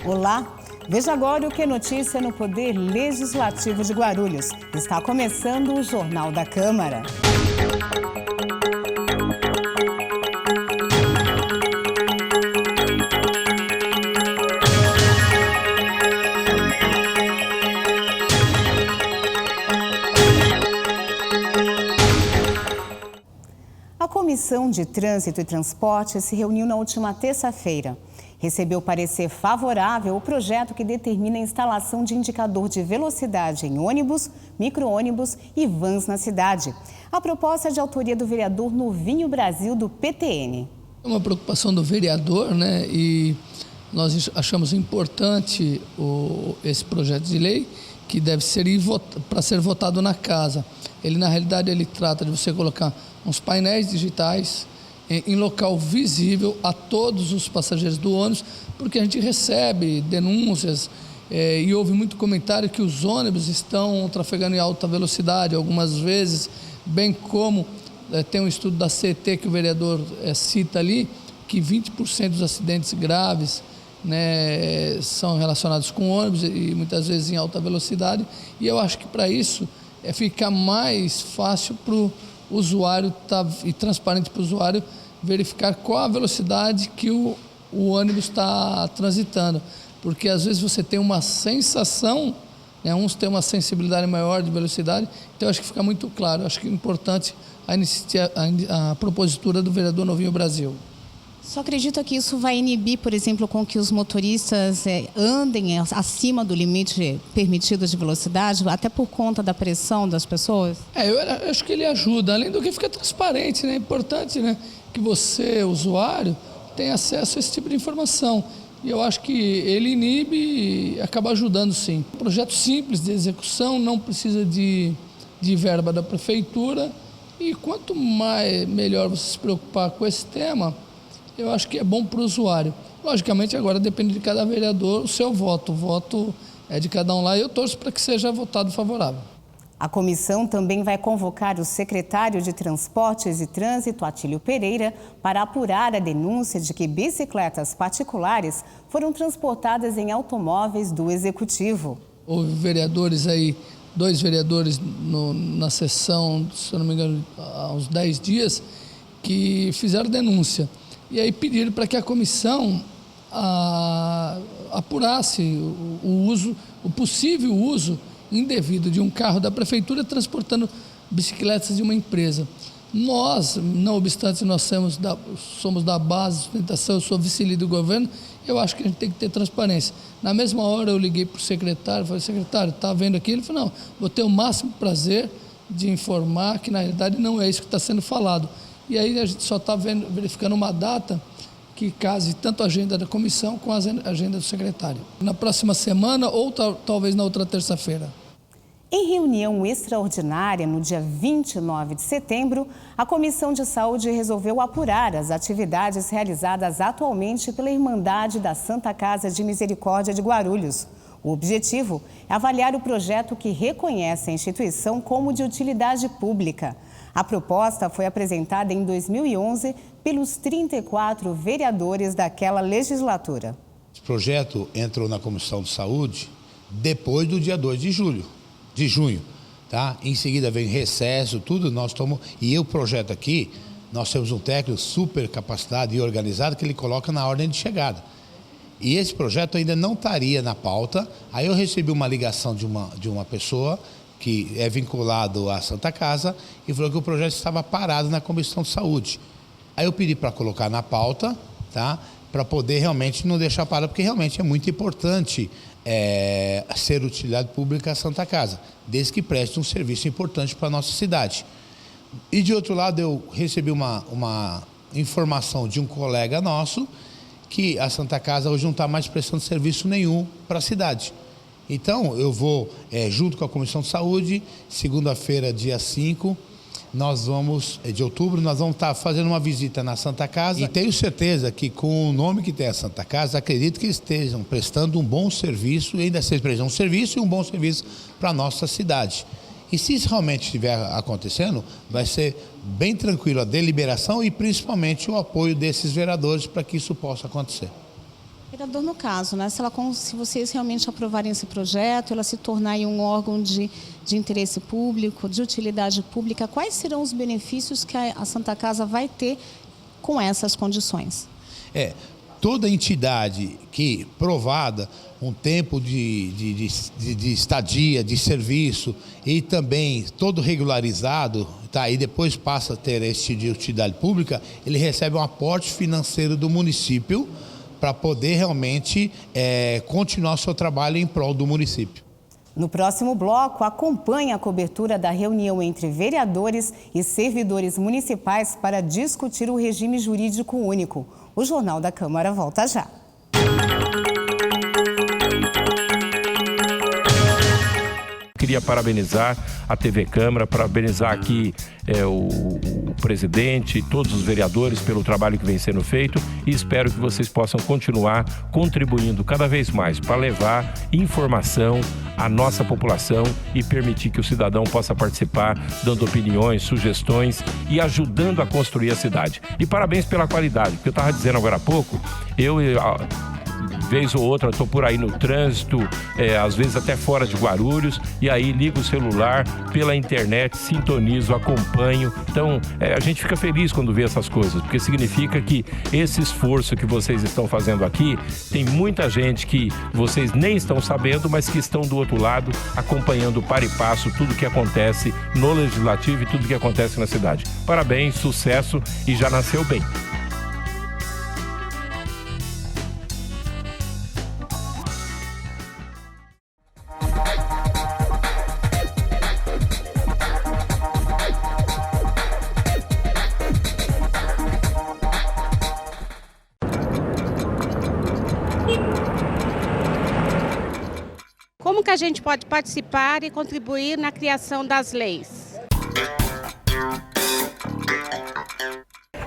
Olá, veja agora o que é notícia no Poder Legislativo de Guarulhos. Está começando o Jornal da Câmara. A Comissão de Trânsito e Transporte se reuniu na última terça-feira. Recebeu parecer favorável o projeto que determina a instalação de indicador de velocidade em ônibus, micro-ônibus e vans na cidade. A proposta é de autoria do vereador Novinho Brasil, do PTN. É uma preocupação do vereador, né? E nós achamos importante esse projeto de lei, que deve ser para ser votado na casa. Ele, na realidade, ele trata de você colocar uns painéis digitais em local visível a todos os passageiros do ônibus, porque a gente recebe denúncias e houve muito comentário que os ônibus estão trafegando em alta velocidade algumas vezes, bem como tem um estudo da CET que o vereador cita ali, que 20% dos acidentes graves, né, são relacionados com ônibus e muitas vezes em alta velocidade, e eu acho que para isso fica mais fácil para o usuário e transparente para o usuário verificar qual a velocidade que o ônibus está transitando, porque às vezes você tem uma sensação, né, uns têm uma sensibilidade maior de velocidade, então eu acho que fica muito claro. Eu acho que é importante a propositura do vereador Novinho Brasil. Só acredita que isso vai inibir, por exemplo, com que os motoristas andem acima do limite permitido de velocidade, até por conta da pressão das pessoas? Eu acho que ele ajuda, além do que fica transparente, né? É importante, né, que você, usuário, tenha acesso a esse tipo de informação. E eu acho que ele inibe e acaba ajudando, sim. Um projeto simples de execução, não precisa de verba da prefeitura, e quanto melhor você se preocupar com esse tema, eu acho que é bom para o usuário. Logicamente, agora depende de cada vereador o seu voto. O voto é de cada um lá e eu torço para que seja votado favorável. A comissão também vai convocar o secretário de Transportes e Trânsito, Atílio Pereira, para apurar a denúncia de que bicicletas particulares foram transportadas em automóveis do Executivo. Houve vereadores aí, 2 vereadores na sessão, se eu não me engano, há uns 10 dias, que fizeram denúncia. E aí pediram para que a comissão apurasse o possível uso indevido de um carro da prefeitura transportando bicicletas de uma empresa. Nós, não obstante nós somos da base de sustentação, eu sou vice-líder do governo, eu acho que a gente tem que ter transparência. Na mesma hora eu liguei para o secretário, falei: secretário, está vendo aqui? Ele falou: não, vou ter o máximo prazer de informar que na realidade não é isso que está sendo falado. E aí a gente só está verificando uma data que case tanto a agenda da comissão com a agenda do secretário. Na próxima semana ou talvez na outra terça-feira. Em reunião extraordinária no dia 29 de setembro, a Comissão de Saúde resolveu apurar as atividades realizadas atualmente pela Irmandade da Santa Casa de Misericórdia de Guarulhos. O objetivo é avaliar o projeto que reconhece a instituição como de utilidade pública. A proposta foi apresentada em 2011 pelos 34 vereadores daquela legislatura. Esse projeto entrou na Comissão de Saúde depois do dia 2 de junho, tá? Em seguida vem recesso, tudo nós tomamos. E o projeto aqui, nós temos um técnico super capacitado e organizado que ele coloca na ordem de chegada. E esse projeto ainda não estaria na pauta. Aí eu recebi uma ligação de uma pessoa que é vinculado à Santa Casa e falou que o projeto estava parado na Comissão de Saúde. Aí eu pedi para colocar na pauta, tá? Para poder realmente não deixar parado, porque realmente é muito importante ser utilidade pública a Santa Casa, desde que preste um serviço importante para a nossa cidade. E de outro lado, eu recebi uma informação de um colega nosso que a Santa Casa hoje não está mais prestando serviço nenhum para a cidade. Então, eu vou, junto com a Comissão de Saúde, segunda-feira, dia 5 de outubro, nós vamos estar fazendo uma visita na Santa Casa. E tenho certeza que com o nome que tem a Santa Casa, acredito que estejam prestando um bom serviço, e ainda estejam prestando um serviço e um bom serviço para a nossa cidade. E se isso realmente estiver acontecendo, vai ser bem tranquilo a deliberação e principalmente o apoio desses vereadores para que isso possa acontecer. Vereador, no caso, né, se vocês realmente aprovarem esse projeto, ela se tornar um órgão de interesse público, de utilidade pública, quais serão os benefícios que a Santa Casa vai ter com essas condições? Toda entidade que provada um tempo de estadia, de serviço e também todo regularizado, tá, e depois passa a ter este de utilidade pública, ele recebe um aporte financeiro do município para poder realmente continuar o seu trabalho em prol do município. No próximo bloco, acompanhe a cobertura da reunião entre vereadores e servidores municipais para discutir o regime jurídico único. O Jornal da Câmara volta já. Queria parabenizar a TV Câmara, parabenizar aqui o presidente e todos os vereadores pelo trabalho que vem sendo feito e espero que vocês possam continuar contribuindo cada vez mais para levar informação à nossa população e permitir que o cidadão possa participar, dando opiniões, sugestões e ajudando a construir a cidade. E parabéns pela qualidade, porque eu estava dizendo agora há pouco, vez ou outra estou por aí no trânsito, às vezes até fora de Guarulhos, e aí ligo o celular pela internet, sintonizo, acompanho. Então, a gente fica feliz quando vê essas coisas, porque significa que esse esforço que vocês estão fazendo aqui, tem muita gente que vocês nem estão sabendo, mas que estão do outro lado, acompanhando par e passo tudo que acontece no Legislativo e tudo que acontece na cidade. Parabéns, sucesso e já nasceu bem. Como que a gente pode participar e contribuir na criação das leis?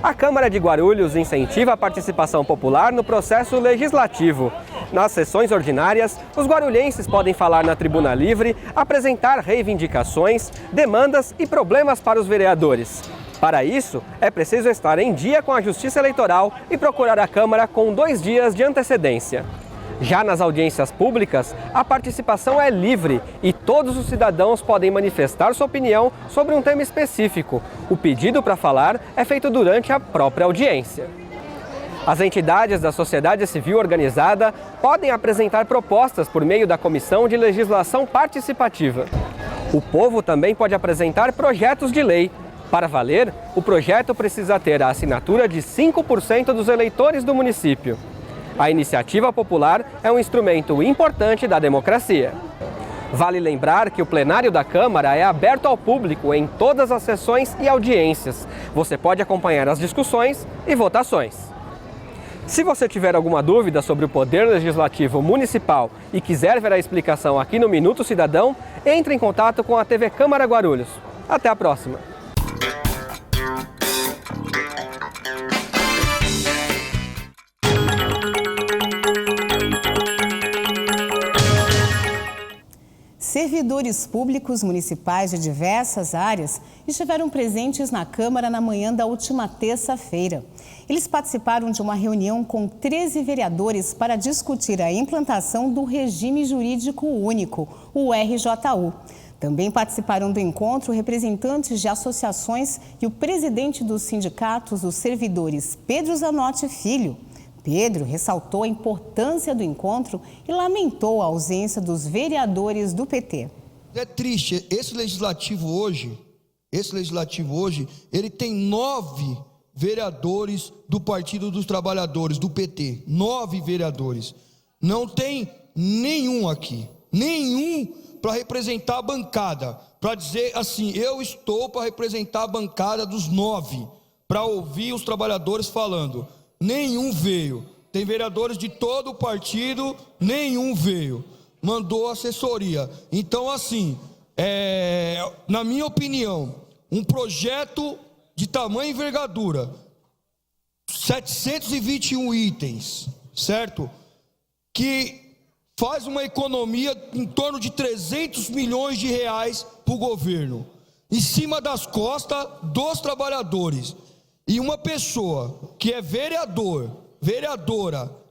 A Câmara de Guarulhos incentiva a participação popular no processo legislativo. Nas sessões ordinárias, os guarulhenses podem falar na tribuna livre, apresentar reivindicações, demandas e problemas para os vereadores. Para isso, é preciso estar em dia com a Justiça Eleitoral e procurar a Câmara com 2 dias de antecedência. Já nas audiências públicas, a participação é livre e todos os cidadãos podem manifestar sua opinião sobre um tema específico. O pedido para falar é feito durante a própria audiência. As entidades da sociedade civil organizada podem apresentar propostas por meio da Comissão de Legislação Participativa. O povo também pode apresentar projetos de lei. Para valer, o projeto precisa ter a assinatura de 5% dos eleitores do município. A iniciativa popular é um instrumento importante da democracia. Vale lembrar que o plenário da Câmara é aberto ao público em todas as sessões e audiências. Você pode acompanhar as discussões e votações. Se você tiver alguma dúvida sobre o Poder Legislativo Municipal e quiser ver a explicação aqui no Minuto Cidadão, entre em contato com a TV Câmara Guarulhos. Até a próxima! Servidores públicos municipais de diversas áreas estiveram presentes na Câmara na manhã da última terça-feira. Eles participaram de uma reunião com 13 vereadores para discutir a implantação do Regime Jurídico Único, o RJU. Também participaram do encontro representantes de associações e o presidente dos sindicatos dos servidores, Pedro Zanotti Filho. Pedro ressaltou a importância do encontro e lamentou a ausência dos vereadores do PT. É triste, esse legislativo hoje, ele tem 9 vereadores do Partido dos Trabalhadores, do PT. 9 vereadores. Não tem nenhum aqui, nenhum para representar a bancada, para dizer assim, eu estou para representar a bancada dos 9, para ouvir os trabalhadores falando. Nenhum veio. Tem vereadores de todo o partido, nenhum veio. Mandou assessoria. Então, assim, na minha opinião, um projeto de tamanha envergadura, 721 itens, certo? Que faz uma economia em torno de 300 milhões de reais para o governo, em cima das costas dos trabalhadores. E uma pessoa que é vereadora,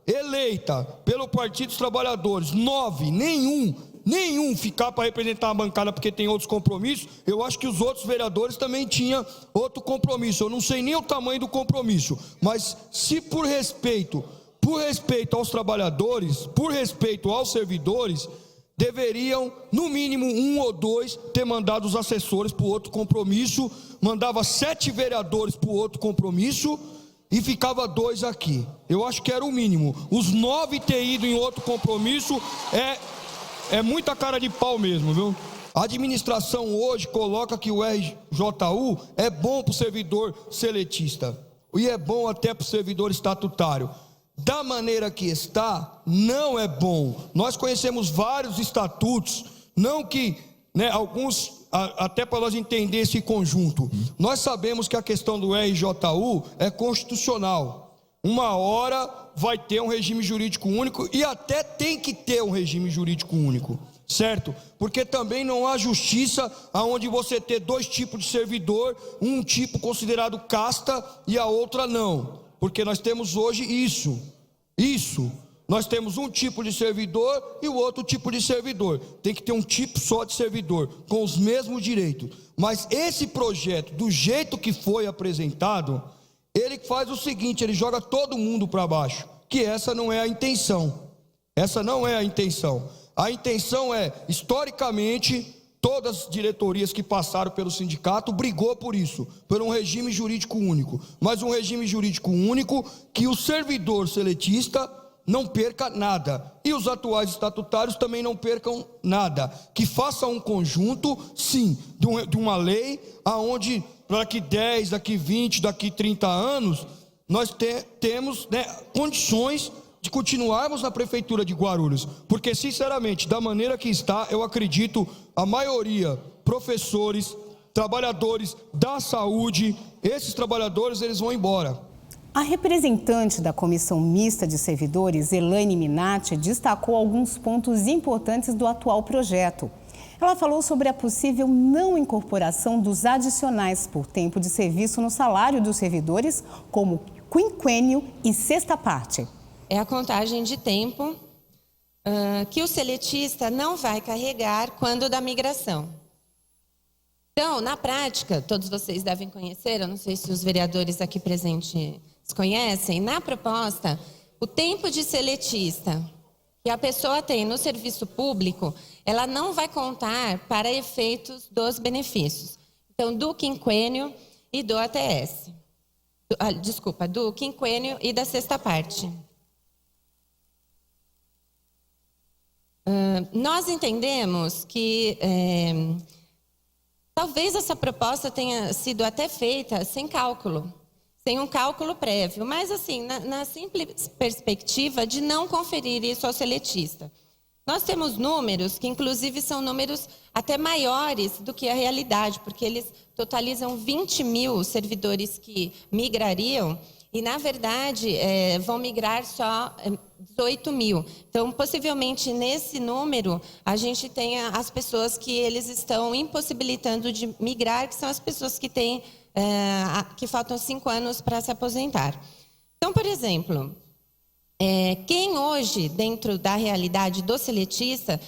eleita pelo Partido dos Trabalhadores, 9, nenhum ficar para representar a bancada porque tem outros compromissos, eu acho que os outros vereadores também tinham outro compromisso. Eu não sei nem o tamanho do compromisso, mas se por respeito aos trabalhadores, por respeito aos servidores, deveriam, no mínimo 1 ou 2, ter mandado os assessores para o outro compromisso, mandava 7 vereadores para o outro compromisso e ficava 2 aqui. Eu acho que era o mínimo. Os 9 ter ido em outro compromisso é muita cara de pau mesmo, viu? A administração hoje coloca que o RJU é bom para o servidor seletista e é bom até para o servidor estatutário. Da maneira que está, não é bom. Nós conhecemos vários estatutos, não que, alguns, até para nós entender esse conjunto. Nós sabemos que a questão do RJU é constitucional. Uma hora vai ter um regime jurídico único e até tem que ter um regime jurídico único, certo? Porque também não há justiça aonde você ter 2 tipos de servidor, um tipo considerado casta e a outra não. Porque nós temos hoje isso. Nós temos um tipo de servidor e o outro tipo de servidor. Tem que ter um tipo só de servidor, com os mesmos direitos. Mas esse projeto, do jeito que foi apresentado, ele faz o seguinte, ele joga todo mundo para baixo. Que essa não é a intenção. Essa não é a intenção. A intenção é, historicamente, todas as diretorias que passaram pelo sindicato brigou por isso, por um regime jurídico único. Mas um regime jurídico único que o servidor seletista não perca nada. E os atuais estatutários também não percam nada. Que faça um conjunto, sim, de uma lei, aonde daqui 10, daqui 20, daqui 30 anos, nós temos condições de continuarmos na prefeitura de Guarulhos, porque sinceramente, da maneira que está, eu acredito, a maioria, professores, trabalhadores da saúde, esses trabalhadores, eles vão embora. A representante da Comissão Mista de Servidores, Elaine Minatti, destacou alguns pontos importantes do atual projeto. Ela falou sobre a possível não incorporação dos adicionais por tempo de serviço no salário dos servidores, como quinquênio e sexta parte. É a contagem de tempo que o seletista não vai carregar quando da migração. Então, na prática, todos vocês devem conhecer, eu não sei se os vereadores aqui presentes conhecem, na proposta, o tempo de seletista que a pessoa tem no serviço público, ela não vai contar para efeitos dos benefícios. Então, do quinquênio e do ATS. Do quinquênio e da sexta parte. Nós entendemos que talvez essa proposta tenha sido até feita sem cálculo, sem um cálculo prévio, mas assim, na simples perspectiva de não conferir isso ao seletista. Nós temos números que inclusive são números até maiores do que a realidade, porque eles totalizam 20 mil servidores que migrariam e, na verdade, vão migrar só 18 mil. Então, possivelmente, nesse número, a gente tem as pessoas que eles estão impossibilitando de migrar, que são as pessoas que têm, que faltam 5 anos para se aposentar. Então, por exemplo, quem hoje, dentro da realidade do seletista,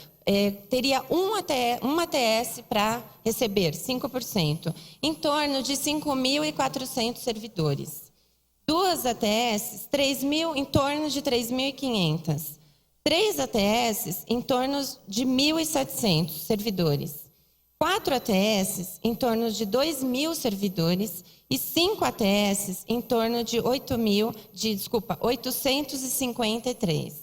teria um ATS para receber 5%, em torno de 5.400 servidores. 2 ATS, 3.000, em torno de 3.500. 3 ATS, em torno de 1.700 servidores. 4 ATS, em torno de 2.000 servidores. E 5 ATS, em torno de 853.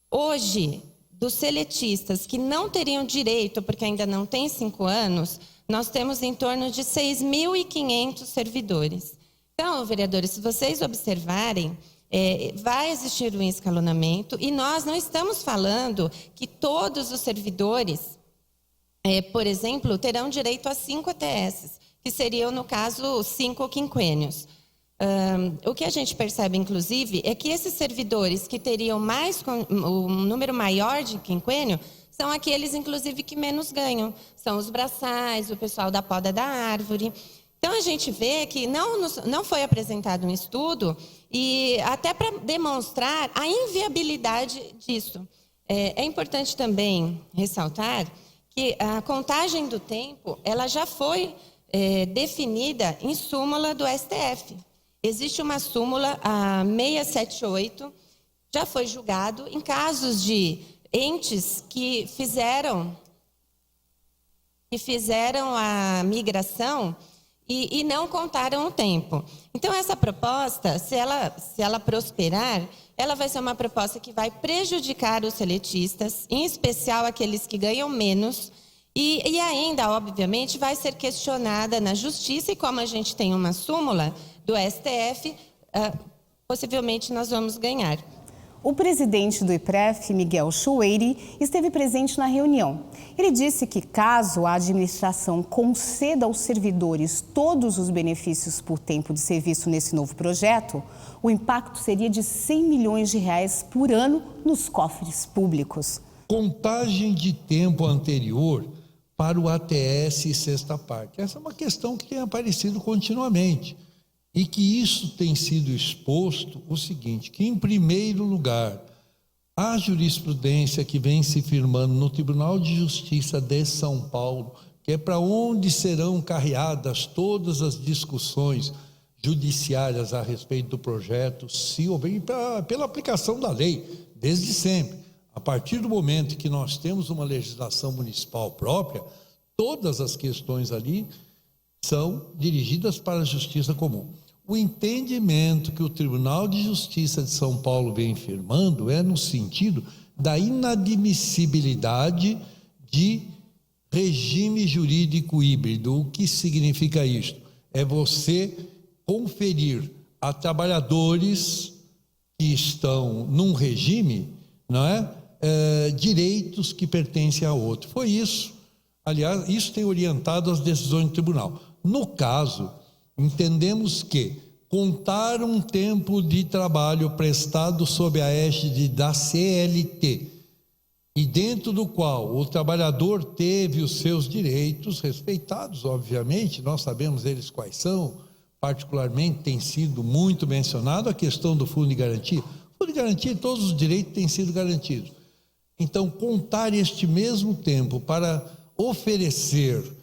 Hoje, dos seletistas que não teriam direito, porque ainda não têm 5 anos, nós temos em torno de 6.500 servidores. Então, vereadores, se vocês observarem, vai existir um escalonamento e nós não estamos falando que todos os servidores, por exemplo, terão direito a 5 ATS, que seriam, no caso, 5 quinquênios. O que a gente percebe, inclusive, é que esses servidores que teriam um número maior de quinquênio são aqueles, inclusive, que menos ganham. São os braçais, o pessoal da poda da árvore. Então, a gente vê que não foi apresentado um estudo, e até para demonstrar a inviabilidade disso. É importante também ressaltar que a contagem do tempo ela já foi definida em súmula do STF. Existe uma súmula, a 678, já foi julgado em casos de entes que fizeram a migração e não contaram o tempo. Então, essa proposta, se ela prosperar, ela vai ser uma proposta que vai prejudicar os seletistas, em especial aqueles que ganham menos, e ainda, obviamente, vai ser questionada na justiça, e como a gente tem uma súmula do STF, possivelmente nós vamos ganhar. O presidente do IPREF, Miguel Choueiri, esteve presente na reunião. Ele disse que caso a administração conceda aos servidores todos os benefícios por tempo de serviço nesse novo projeto, o impacto seria de R$100 milhões por ano nos cofres públicos. Contagem de tempo anterior para o ATS e sexta parte. Essa é uma questão que tem aparecido continuamente. E que isso tem sido exposto o seguinte, que em primeiro lugar, a jurisprudência que vem se firmando no Tribunal de Justiça de São Paulo, que é para onde serão carreadas todas as discussões judiciárias a respeito do projeto, se houver, pela aplicação da lei, desde sempre. A partir do momento que nós temos uma legislação municipal própria, todas as questões ali são dirigidas para a justiça comum. O entendimento que o Tribunal de Justiça de São Paulo vem firmando é no sentido da inadmissibilidade de regime jurídico híbrido. O que significa isto? É você conferir a trabalhadores que estão num regime, não é? Direitos que pertencem a outro. Foi isso. Aliás, isso tem orientado as decisões do tribunal. No caso, entendemos que contar um tempo de trabalho prestado sob a égide da CLT e dentro do qual o trabalhador teve os seus direitos respeitados, obviamente, nós sabemos eles quais são, particularmente tem sido muito mencionado a questão do fundo de garantia. O fundo de garantia, todos os direitos têm sido garantidos. Então, contar este mesmo tempo para oferecer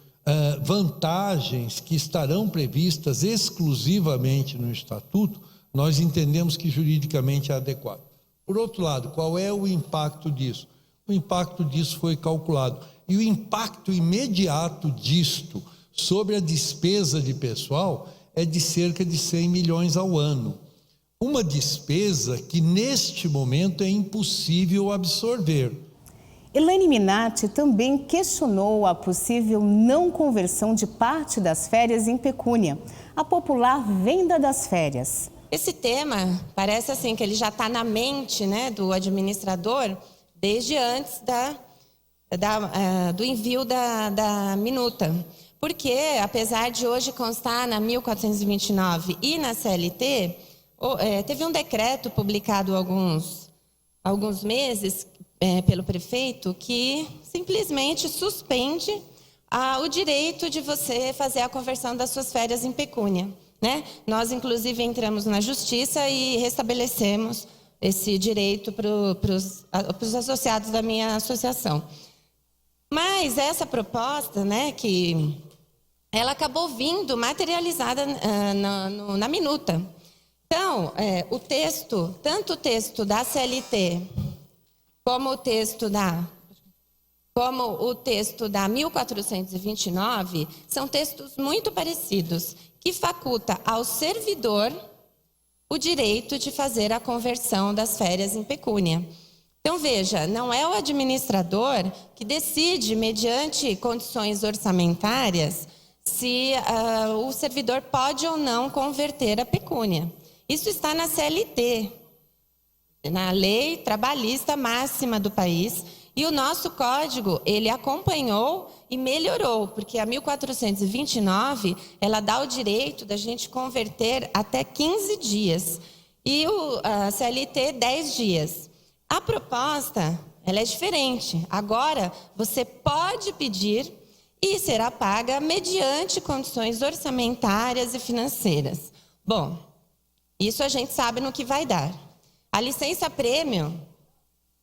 vantagens que estarão previstas exclusivamente no Estatuto, nós entendemos que juridicamente é adequado. Por outro lado, qual é o impacto disso? O impacto disso foi calculado. E o impacto imediato disto sobre a despesa de pessoal é de cerca de 100 milhões ao ano. Uma despesa que neste momento é impossível absorver. Elaine Minatti também questionou a possível não conversão de parte das férias em pecúnia, a popular venda das férias. Esse tema parece assim que ele já está na mente, né, do administrador desde antes do envio da minuta. Porque, apesar de hoje constar na 1429 e na CLT, teve um decreto publicado há alguns meses pelo prefeito que simplesmente suspende o direito de você fazer a conversão das suas férias em pecúnia, né? Nós, inclusive, entramos na justiça e restabelecemos esse direito para os associados da minha associação. Mas essa proposta, né, que ela acabou vindo materializada na minuta. Então, o texto, tanto o texto da CLT como o texto da 1429, são textos muito parecidos, que faculta ao servidor o direito de fazer a conversão das férias em pecúnia. Então, veja, não é o administrador que decide, mediante condições orçamentárias, se o servidor pode ou não converter a pecúnia. Isso está na CLT, na lei trabalhista máxima do país, e o nosso código, ele acompanhou e melhorou, porque a 1429, ela dá o direito da gente converter até 15 dias, e a CLT 10 dias. A proposta, ela é diferente. Agora, você pode pedir e será paga mediante condições orçamentárias e financeiras. Bom, isso a gente sabe no que vai dar. A licença-prêmio,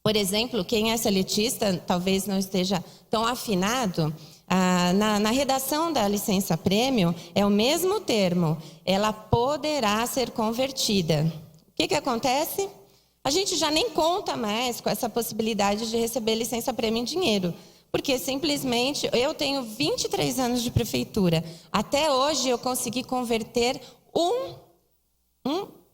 por exemplo, quem é seletista talvez não esteja tão afinado, na redação da licença-prêmio é o mesmo termo, ela poderá ser convertida. O que acontece? A gente já nem conta mais com essa possibilidade de receber licença-prêmio em dinheiro, porque simplesmente eu tenho 23 anos de prefeitura. Até hoje eu consegui converter um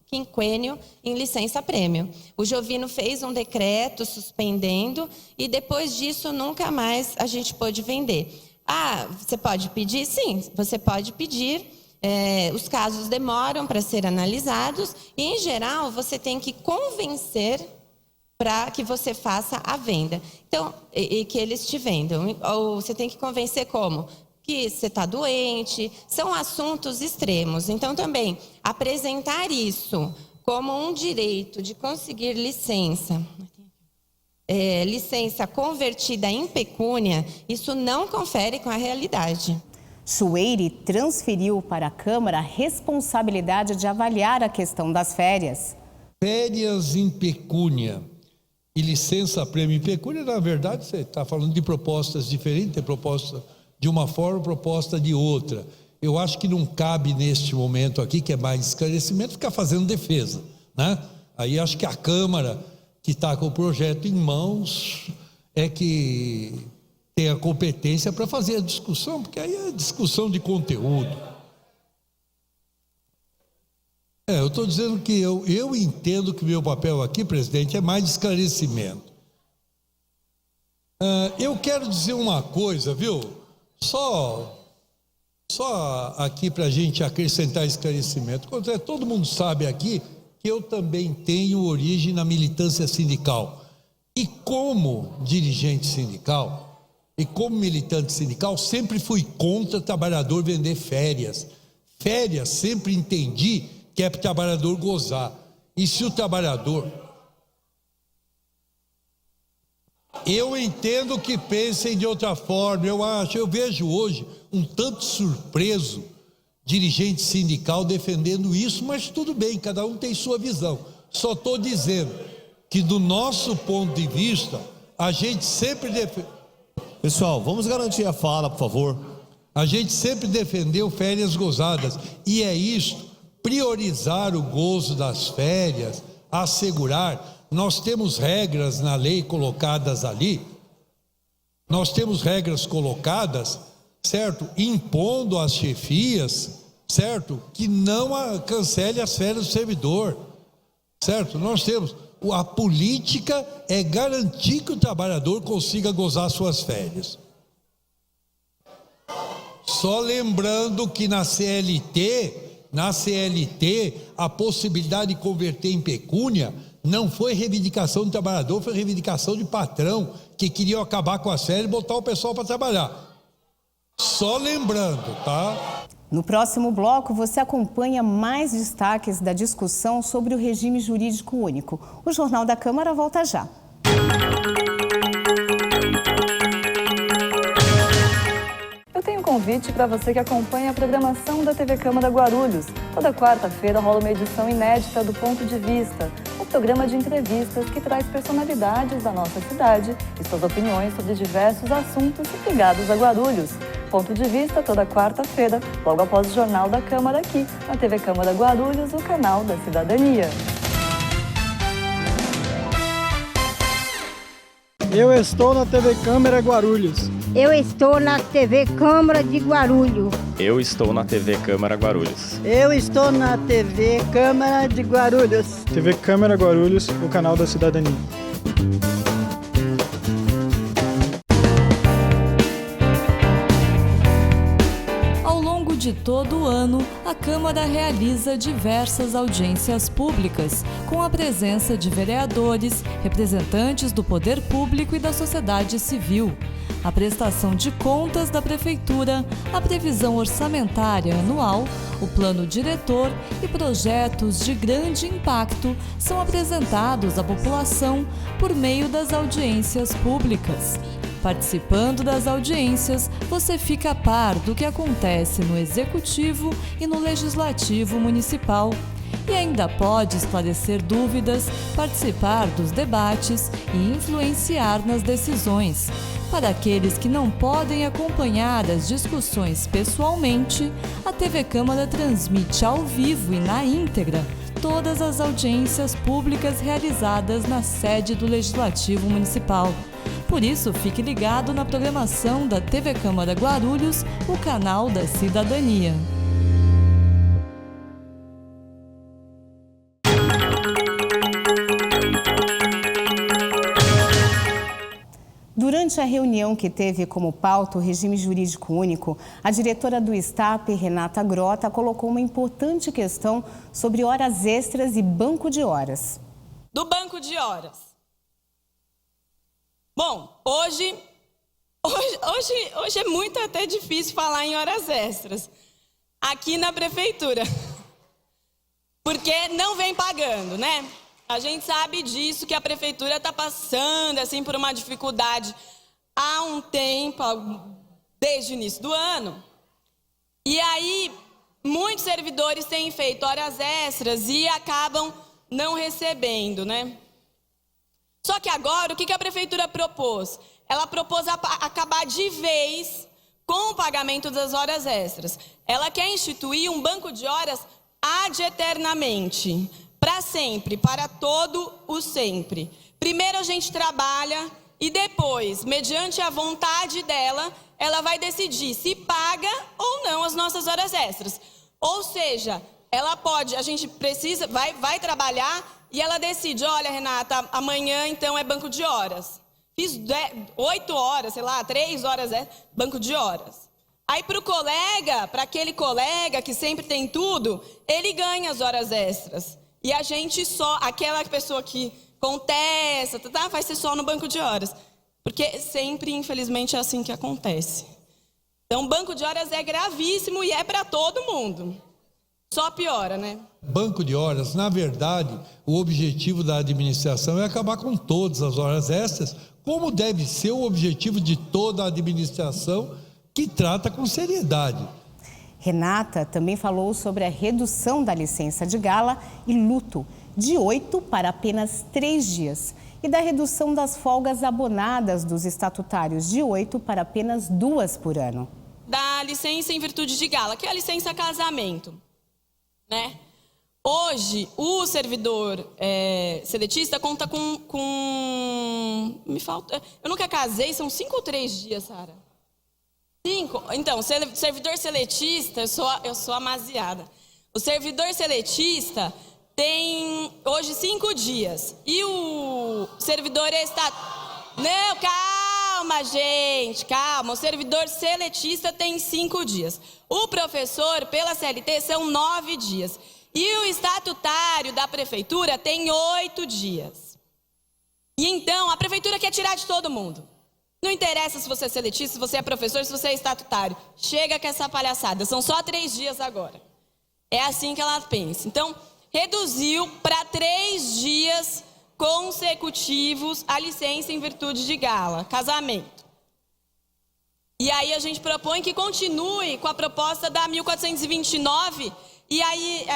quinquênio em licença-prêmio. O Jovino fez um decreto suspendendo e depois disso nunca mais a gente pôde vender. Você pode pedir? Sim, você pode pedir. Os casos demoram para ser analisados e, em geral, você tem que convencer para que você faça a venda. Então, e que eles te vendam. Ou você tem que convencer como? Que você está doente. São assuntos extremos. Então, também, apresentar isso como um direito de conseguir licença convertida em pecúnia, isso não confere com a realidade. Chueire transferiu para a Câmara a responsabilidade de avaliar a questão das férias. Férias em pecúnia e licença-prêmio em pecúnia, na verdade, você está falando de propostas diferentes, tem proposta de uma forma, proposta de outra. Eu acho que não cabe neste momento aqui, que é mais esclarecimento, ficar fazendo defesa, né? Aí acho que a Câmara, que está com o projeto em mãos, é que tem a competência para fazer a discussão, porque aí é discussão de conteúdo. Eu estou dizendo que eu entendo que meu papel aqui, presidente, é mais de esclarecimento. Eu quero dizer uma coisa, viu? Só aqui para a gente acrescentar esclarecimento. Todo mundo sabe aqui que eu também tenho origem na militância sindical. E como dirigente sindical, e como militante sindical, sempre fui contra o trabalhador vender férias. Férias sempre entendi que é para o trabalhador gozar. E se o trabalhador... Eu entendo que pensem de outra forma, eu vejo hoje um tanto surpreso dirigente sindical defendendo isso, mas tudo bem, cada um tem sua visão. Só estou dizendo que do nosso ponto de vista, a gente sempre Pessoal, vamos garantir a fala, por favor. A gente sempre defendeu férias gozadas, e é isto, priorizar o gozo das férias, assegurar. Nós temos regras na lei colocadas ali, nós temos regras colocadas, certo? Impondo às chefias, certo? Que não cancele as férias do servidor, certo? Nós temos, a política é garantir que o trabalhador consiga gozar suas férias. Só lembrando que na CLT, a possibilidade de converter em pecúnia não foi reivindicação do trabalhador, foi reivindicação de patrão que queriam acabar com as férias e botar o pessoal para trabalhar. Só lembrando, tá? No próximo bloco, você acompanha mais destaques da discussão sobre o regime jurídico único. O Jornal da Câmara volta já. Eu tenho um convite para você que acompanha a programação da TV Câmara Guarulhos. Toda quarta-feira rola uma edição inédita do Ponto de Vista, um programa de entrevistas que traz personalidades da nossa cidade e suas opiniões sobre diversos assuntos ligados a Guarulhos. Ponto de Vista toda quarta-feira, logo após o Jornal da Câmara aqui, na TV Câmara Guarulhos, o canal da cidadania. Eu estou na TV Câmara Guarulhos. Eu estou na TV Câmara de Guarulhos. Eu estou na TV Câmara Guarulhos. Eu estou na TV Câmara de Guarulhos. TV Câmara Guarulhos, o canal da cidadania. De todo o ano, a Câmara realiza diversas audiências públicas, com a presença de vereadores, representantes do poder público e da sociedade civil. A prestação de contas da Prefeitura, a previsão orçamentária anual, o plano diretor e projetos de grande impacto são apresentados à população por meio das audiências públicas. Participando das audiências, você fica a par do que acontece no Executivo e no Legislativo Municipal. E ainda pode esclarecer dúvidas, participar dos debates e influenciar nas decisões. Para aqueles que não podem acompanhar as discussões pessoalmente, a TV Câmara transmite ao vivo e na íntegra todas as audiências públicas realizadas na sede do Legislativo Municipal. Por isso, fique ligado na programação da TV Câmara Guarulhos, o canal da cidadania. Durante a reunião que teve como pauta o regime jurídico único, a diretora do STAP, Renata Grota, colocou uma importante questão sobre horas extras e banco de horas. Do banco de horas. Bom, hoje é muito até difícil falar em horas extras aqui na prefeitura, porque não vem pagando, né? A gente sabe disso, que a prefeitura está passando assim, por uma dificuldade há um tempo, desde o início do ano. E aí, muitos servidores têm feito horas extras e acabam não recebendo, né? Só que agora, o que a prefeitura propôs? Ela propôs acabar de vez com o pagamento das horas extras. Ela quer instituir um banco de horas ad eternamente. Para sempre, para todo o sempre. Primeiro a gente trabalha e depois, mediante a vontade dela, ela vai decidir se paga ou não as nossas horas extras. Ou seja, ela pode, a gente precisa, vai trabalhar e ela decide, olha, Renata, amanhã então é banco de horas. Fiz 8 horas, sei lá, 3 horas é banco de horas. Aí para aquele colega que sempre tem tudo, ele ganha as horas extras. E a gente só, aquela pessoa que contesta, vai ser só no banco de horas. Porque sempre, infelizmente, é assim que acontece. Então, banco de horas é gravíssimo e é para todo mundo. Só piora, né? Banco de horas, na verdade, o objetivo da administração é acabar com todas as horas extras, como deve ser o objetivo de toda a administração que trata com seriedade. Renata também falou sobre a redução da licença de gala e luto, de 8 para apenas 3 dias, e da redução das folgas abonadas dos estatutários, de 8 para apenas 2 por ano. Da licença em virtude de gala, que é a licença casamento, né? Hoje, o servidor seletista conta com... Me falta... Eu nunca casei, são 5 ou 3 dias, Sara? 5. Então, servidor seletista, eu sou amaziada. O servidor seletista tem hoje 5 dias. E o servidor Não, calma, gente, calma. O servidor seletista tem 5 dias. O professor, pela CLT, são 9 dias. E o estatutário da prefeitura tem 8 dias. E então, a prefeitura quer tirar de todo mundo. Não interessa se você é seletista, se você é professor, se você é estatutário. Chega com essa palhaçada. São só 3 dias agora. É assim que ela pensa. Então, reduziu para 3 dias consecutivos a licença em virtude de gala, casamento. E aí a gente propõe que continue com a proposta da 1429. E aí,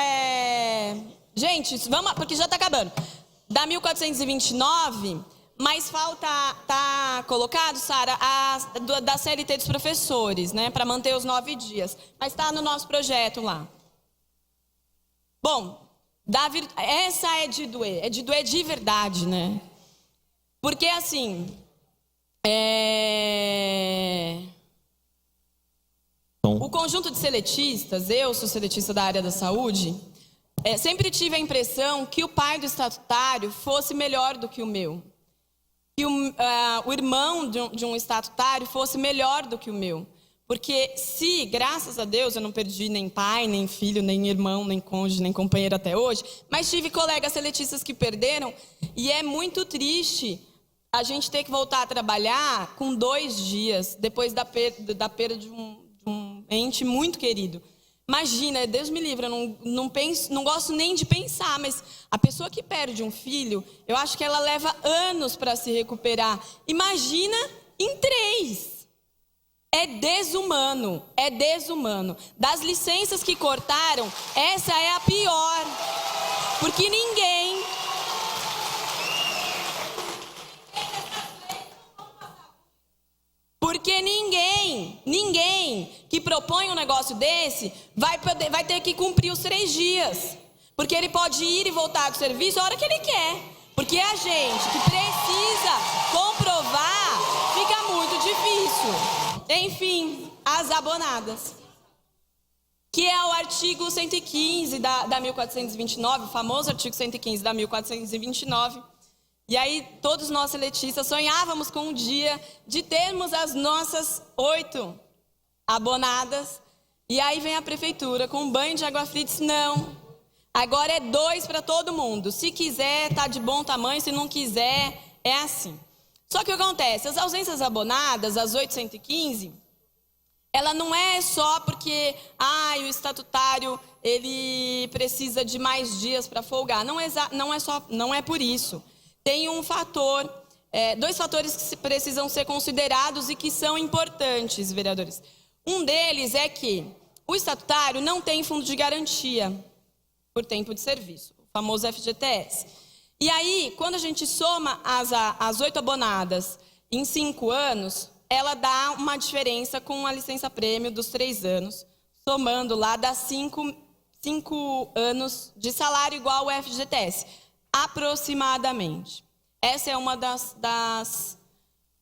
gente, vamos, porque já está acabando. Da 1429... Mas falta, tá colocado, Sara, da CLT dos professores, né? Para manter os 9 dias. Mas está no nosso projeto lá. Bom, essa é de doer de verdade, né? Porque assim, o conjunto de seletistas, eu sou seletista da área da saúde, sempre tive a impressão que o pai do estatutário fosse melhor do que o meu. Que o irmão de um estatutário fosse melhor do que o meu. Porque se, graças a Deus, eu não perdi nem pai, nem filho, nem irmão, nem cônjuge, nem companheiro até hoje, mas tive colegas seletistas que perderam, e é muito triste a gente ter que voltar a trabalhar com 2 dias, depois da perda de um ente muito querido. Imagina, Deus me livre, eu não gosto nem de pensar, mas a pessoa que perde um filho, eu acho que ela leva anos para se recuperar. Imagina em 3. É desumano, é desumano. Das licenças que cortaram, essa é a pior. Porque ninguém que propõe um negócio desse vai ter que cumprir os 3 dias. Porque ele pode ir e voltar do serviço a hora que ele quer. Porque a gente que precisa comprovar, fica muito difícil. Enfim, as abonadas, que é o artigo 115 da 1429, o famoso artigo 115 da 1429. E aí, todos nós seletistas sonhávamos com um dia de termos as nossas 8 abonadas. E aí vem a prefeitura com um banho de água fria e diz, não, agora é 2 para todo mundo. Se quiser, tá de bom tamanho, se não quiser, é assim. Só que o que acontece? As ausências abonadas, as 815, ela não é só porque o estatutário ele precisa de mais dias para folgar. Não é por isso. Tem um fator, 2 fatores que precisam ser considerados e que são importantes, vereadores. Um deles é que o estatutário não tem fundo de garantia por tempo de serviço, o famoso FGTS. E aí, quando a gente soma as 8 abonadas em 5 anos, ela dá uma diferença com a licença-prêmio dos 3 anos, somando lá dá 5 anos de salário igual ao FGTS, aproximadamente. Essa é uma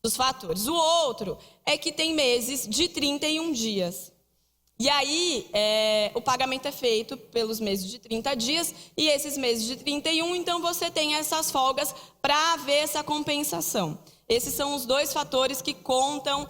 dos fatores. O outro é que tem meses de 31 dias. E aí, o pagamento é feito pelos meses de 30 dias, e esses meses de 31, então você tem essas folgas para haver essa compensação. Esses são os 2 fatores que contam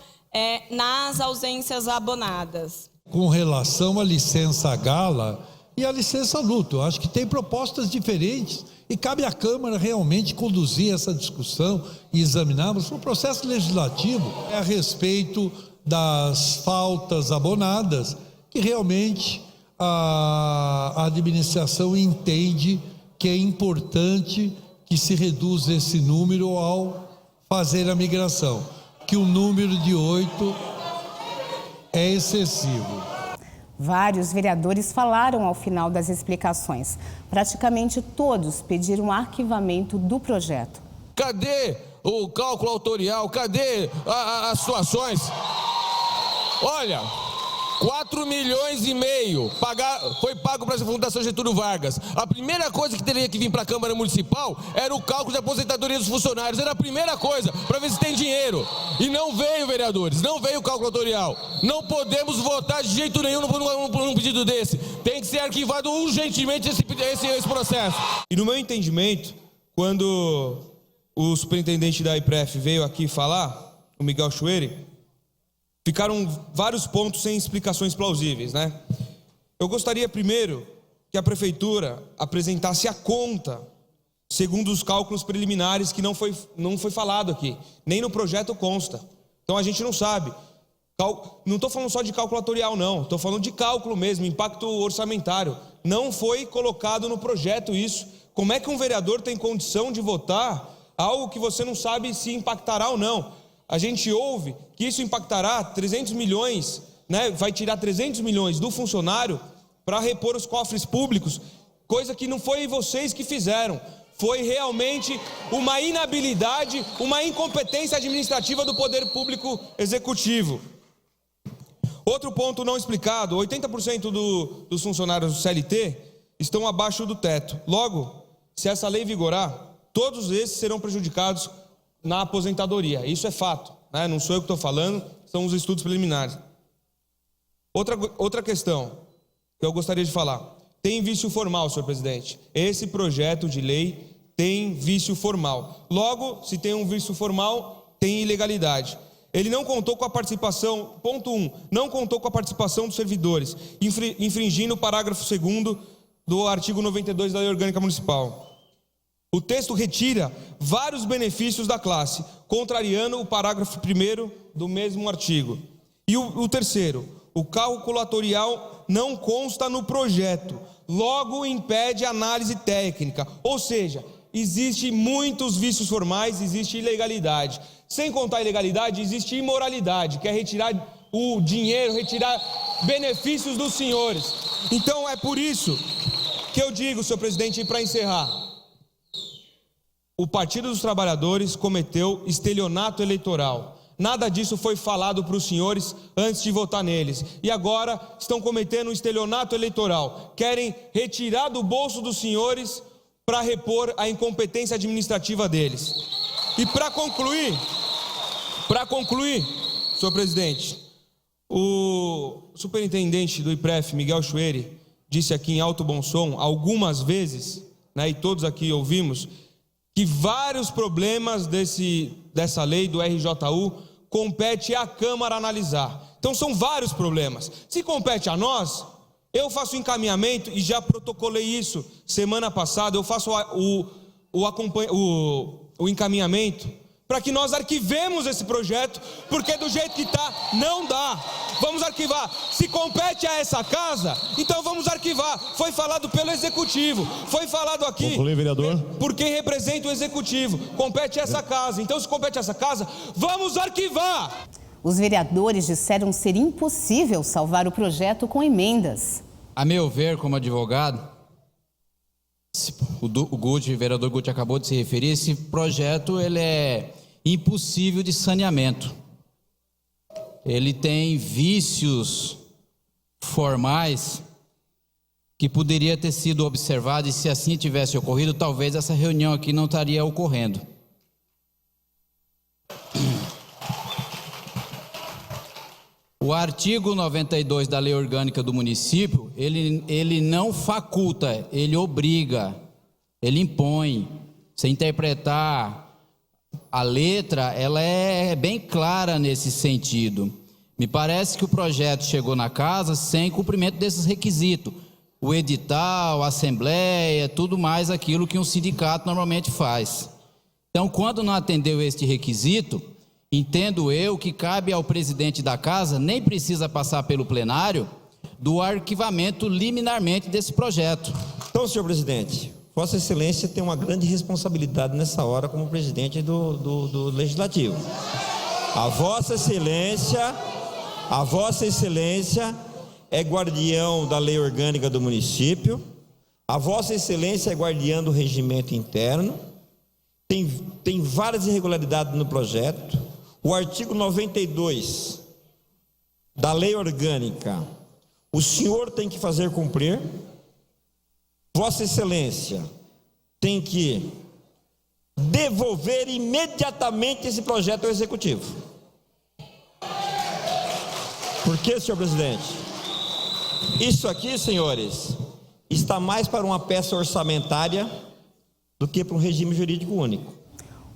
nas ausências abonadas. Com relação à licença gala e à licença luto, acho que tem propostas diferentes e cabe à Câmara realmente conduzir essa discussão e examinarmos. O processo legislativo é a respeito das faltas abonadas, que realmente a administração entende que é importante que se reduza esse número ao fazer a migração, que o número de 8 é excessivo. Vários vereadores falaram ao final das explicações. Praticamente todos pediram arquivamento do projeto. Cadê o cálculo autorial? Cadê as situações? Olha, 4,5 milhões foi pago para essa Fundação Getúlio Vargas. A primeira coisa que teria que vir para a Câmara Municipal era o cálculo de aposentadoria dos funcionários. Era a primeira coisa, para ver se tem dinheiro. E não veio, vereadores, não veio o cálculo autorial. Não podemos votar de jeito nenhum por um pedido desse. Tem que ser arquivado urgentemente esse processo. E no meu entendimento, quando o superintendente da IPREF veio aqui falar, o Miguel Chueri, ficaram vários pontos sem explicações plausíveis, né? Eu gostaria primeiro que a prefeitura apresentasse a conta segundo os cálculos preliminares que não foi falado aqui, nem no projeto consta. Então a gente não sabe. Não estou falando só de cálculo autorial, não. Estou falando de cálculo mesmo, impacto orçamentário. Não foi colocado no projeto isso. Como é que um vereador tem condição de votar algo que você não sabe se impactará ou não? A gente ouve que isso impactará 300 milhões, né? Vai tirar 300 milhões do funcionário para repor os cofres públicos, coisa que não foi vocês que fizeram. Foi realmente uma inabilidade, uma incompetência administrativa do Poder Público Executivo. Outro ponto não explicado, 80% dos funcionários do CLT estão abaixo do teto. Logo, se essa lei vigorar, todos esses serão prejudicados na aposentadoria. Isso é fato, né? Não sou eu que estou falando, são os estudos preliminares. Outra questão que eu gostaria de falar. Tem vício formal, senhor presidente. Esse projeto de lei tem vício formal. Logo, se tem um vício formal, tem ilegalidade. Ele não contou com a participação, ponto 1, não contou com a participação dos servidores, infringindo o parágrafo 2º do artigo 92 da Lei Orgânica Municipal. O texto retira vários benefícios da classe, contrariando o parágrafo 1º do mesmo artigo. E o terceiro, o cálculo autorial não consta no projeto, logo impede análise técnica. Ou seja, existem muitos vícios formais, existe ilegalidade. Sem contar a ilegalidade, existe imoralidade, que é retirar o dinheiro, retirar benefícios dos senhores. Então é por isso que eu digo, senhor presidente, para encerrar, o Partido dos Trabalhadores cometeu estelionato eleitoral. Nada disso foi falado para os senhores antes de votar neles. E agora estão cometendo um estelionato eleitoral. Querem retirar do bolso dos senhores para repor a incompetência administrativa deles. E para concluir, senhor presidente, o superintendente do IPREF, Miguel Chueri, disse aqui em alto bom som, algumas vezes, né, e todos aqui ouvimos, que vários problemas dessa lei do RJU compete à Câmara analisar. Então são vários problemas. Se compete a nós, eu faço o encaminhamento, e já protocolei isso semana passada, eu faço o encaminhamento para que nós arquivemos esse projeto, porque do jeito que está, não dá. Vamos arquivar. Se compete a essa casa, então vamos arquivar. Foi falado pelo Executivo, foi falado aqui. Conclui, vereador. Por quem representa o Executivo. Compete a essa casa. Então, se compete a essa casa, vamos arquivar. Os vereadores disseram ser impossível salvar o projeto com emendas. A meu ver, como advogado, o vereador Guti acabou de se referir, esse projeto ele é impossível de saneamento. Ele tem vícios formais que poderia ter sido observado, e se assim tivesse ocorrido, talvez essa reunião aqui não estaria ocorrendo. O artigo 92 da Lei Orgânica do Município, ele não faculta, ele obriga, ele impõe. Se interpretar a letra, ela é bem clara nesse sentido. Me parece que o projeto chegou na casa sem cumprimento desses requisitos. O edital, a assembleia, tudo mais aquilo que um sindicato normalmente faz. Então, quando não atendeu este requisito, entendo eu que cabe ao presidente da casa, nem precisa passar pelo plenário, do arquivamento liminarmente desse projeto. Então, senhor presidente, Vossa Excelência tem uma grande responsabilidade nessa hora como presidente do Legislativo. A Vossa Excelência é guardião da Lei Orgânica do Município, a Vossa Excelência é guardião do regimento interno, tem várias irregularidades no projeto. O artigo 92 da Lei Orgânica, o senhor tem que fazer cumprir. Vossa Excelência tem que devolver imediatamente esse projeto ao Executivo. Por quê, senhor presidente? Isso aqui, senhores, está mais para uma peça orçamentária do que para um regime jurídico único.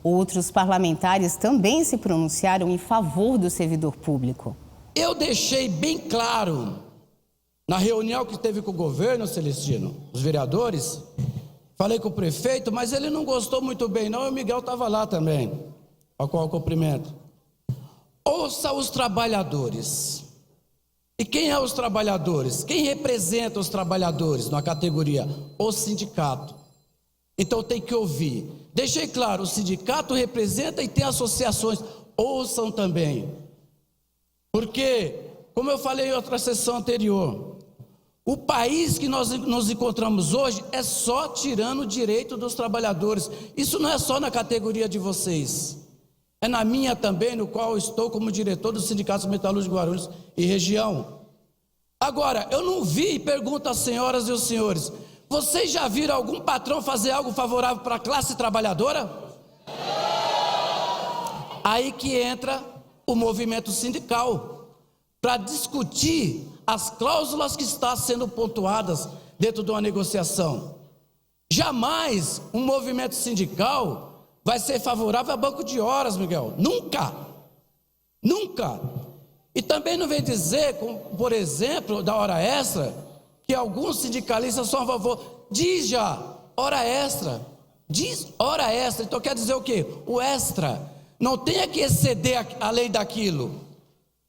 Outros parlamentares também se pronunciaram em favor do servidor público. Eu deixei bem claro, na reunião que teve com o governo, Celestino, os vereadores, falei com o prefeito, mas ele não gostou muito bem não, e o Miguel estava lá também, ao qual eu cumprimento. Ouça os trabalhadores. E quem é os trabalhadores? Quem representa os trabalhadores na categoria? O sindicato. Então tem que ouvir. Deixei claro, o sindicato representa e tem associações. Ouçam também. Porque, como eu falei em outra sessão anterior, o país que nós nos encontramos hoje é só tirando o direito dos trabalhadores. Isso não é só na categoria de vocês. É na minha também, no qual eu estou como diretor do Sindicato Metalúrgico de Guarulhos e região. Agora, eu não vi, e pergunto às senhoras e os senhores, vocês já viram algum patrão fazer algo favorável para a classe trabalhadora? Aí que entra o movimento sindical, para discutir as cláusulas que estão sendo pontuadas dentro de uma negociação. Jamais um movimento sindical vai ser favorável a banco de horas, Miguel. Nunca. Nunca. E também não vem dizer, como, por exemplo, da hora extra, que alguns sindicalistas são a favor. Diz já, hora extra. Diz hora extra. Então quer dizer o quê? O extra. Não tenha que exceder a lei daquilo.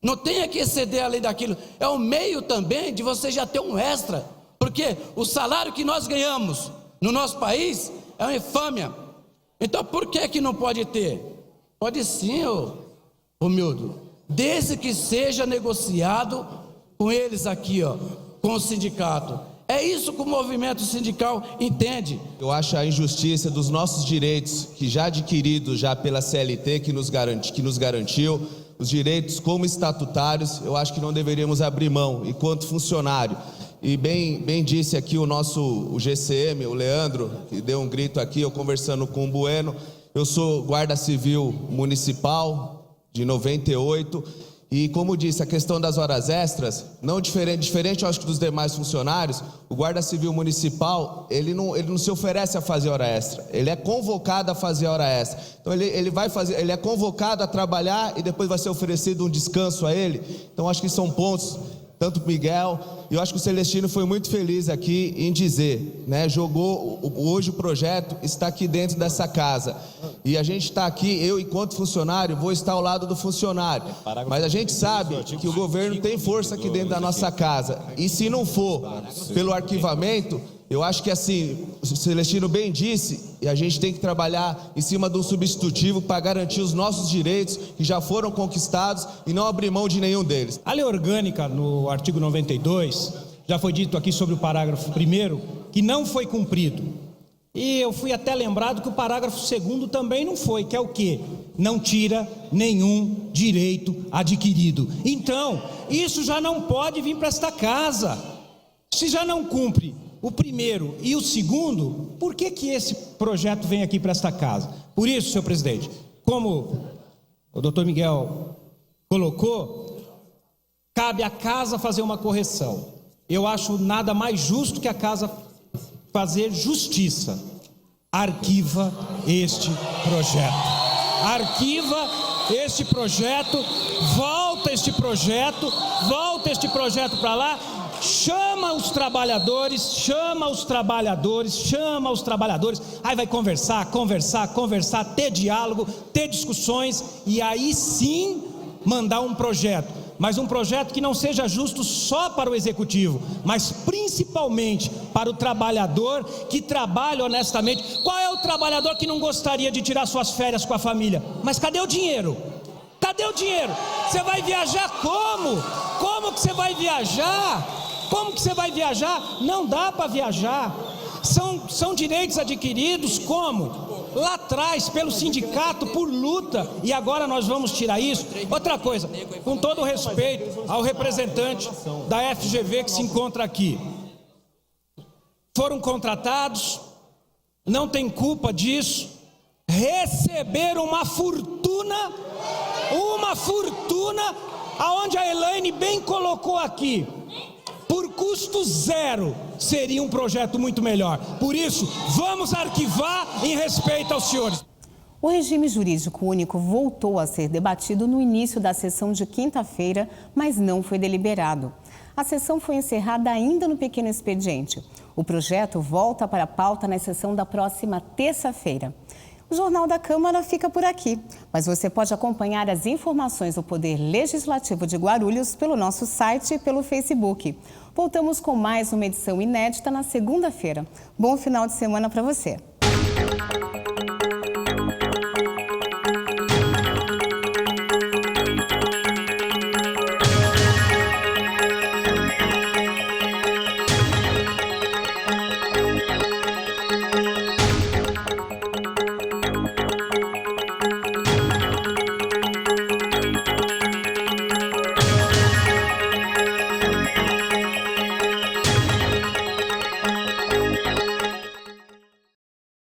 Não tenha que exceder a lei daquilo. É um meio também de você já ter um extra. Porque o salário que nós ganhamos no nosso país é uma infâmia. Então por que não pode ter? Pode sim, ô Mildo. Desde que seja negociado com eles aqui, ó, com o sindicato. É isso que o movimento sindical entende. Eu acho a injustiça dos nossos direitos, que já adquiridos já pela CLT, que nos garantiu, os direitos como estatutários, eu acho que não deveríamos abrir mão, enquanto funcionário. E bem disse aqui o GCM, o Leandro, que deu um grito aqui, eu conversando com o Bueno. Eu sou guarda civil municipal de 98 e, como disse, a questão das horas extras, não diferente eu acho que dos demais funcionários, o guarda civil municipal, ele não se oferece a fazer hora extra, ele é convocado a fazer hora extra. Então ele é convocado a trabalhar e depois vai ser oferecido um descanso a ele. Então acho que são pontos, tanto o Miguel, e eu acho que o Celestino foi muito feliz aqui em dizer, né, hoje o projeto está aqui dentro dessa casa, e a gente está aqui, eu enquanto funcionário, vou estar ao lado do funcionário, mas a gente sabe que o governo tem força aqui dentro da nossa casa, e se não for pelo arquivamento, eu acho que assim, o Celestino bem disse, e a gente tem que trabalhar em cima de um substitutivo para garantir os nossos direitos que já foram conquistados e não abrir mão de nenhum deles. A lei orgânica, no artigo 92, já foi dito aqui sobre o parágrafo 1º, que não foi cumprido. E eu fui até lembrado que o parágrafo 2º também não foi, que é o quê? Não tira nenhum direito adquirido. Então, isso já não pode vir para esta casa. Se já não cumpre o primeiro e o segundo, por que esse projeto vem aqui para esta casa? Por isso, senhor presidente, como o doutor Miguel colocou, cabe à casa fazer uma correção. Eu acho nada mais justo que a casa fazer justiça. Arquiva este projeto. Arquiva este projeto, volta este projeto para lá. Chama os trabalhadores, aí vai conversar, ter diálogo, ter discussões e aí sim mandar um projeto, mas um projeto que não seja justo só para o executivo, mas principalmente para o trabalhador que trabalha honestamente. Qual é o trabalhador que não gostaria de tirar suas férias com a família? Mas cadê o dinheiro? Cadê o dinheiro? Você vai viajar como? Como que você vai viajar? Como que você vai viajar? Não dá para viajar. São direitos adquiridos como? Lá atrás, pelo sindicato, por luta. E agora nós vamos tirar isso? Outra coisa, com todo o respeito ao representante da FGV que se encontra aqui. Foram contratados, não tem culpa disso, receberam uma fortuna, aonde a Elaine bem colocou aqui. Por custo zero, seria um projeto muito melhor. Por isso, vamos arquivar em respeito aos senhores. O regime jurídico único voltou a ser debatido no início da sessão de quinta-feira, mas não foi deliberado. A sessão foi encerrada ainda no pequeno expediente. O projeto volta para a pauta na sessão da próxima terça-feira. O Jornal da Câmara fica por aqui, mas você pode acompanhar as informações do Poder Legislativo de Guarulhos pelo nosso site e pelo Facebook. Voltamos com mais uma edição inédita na segunda-feira. Bom final de semana para você.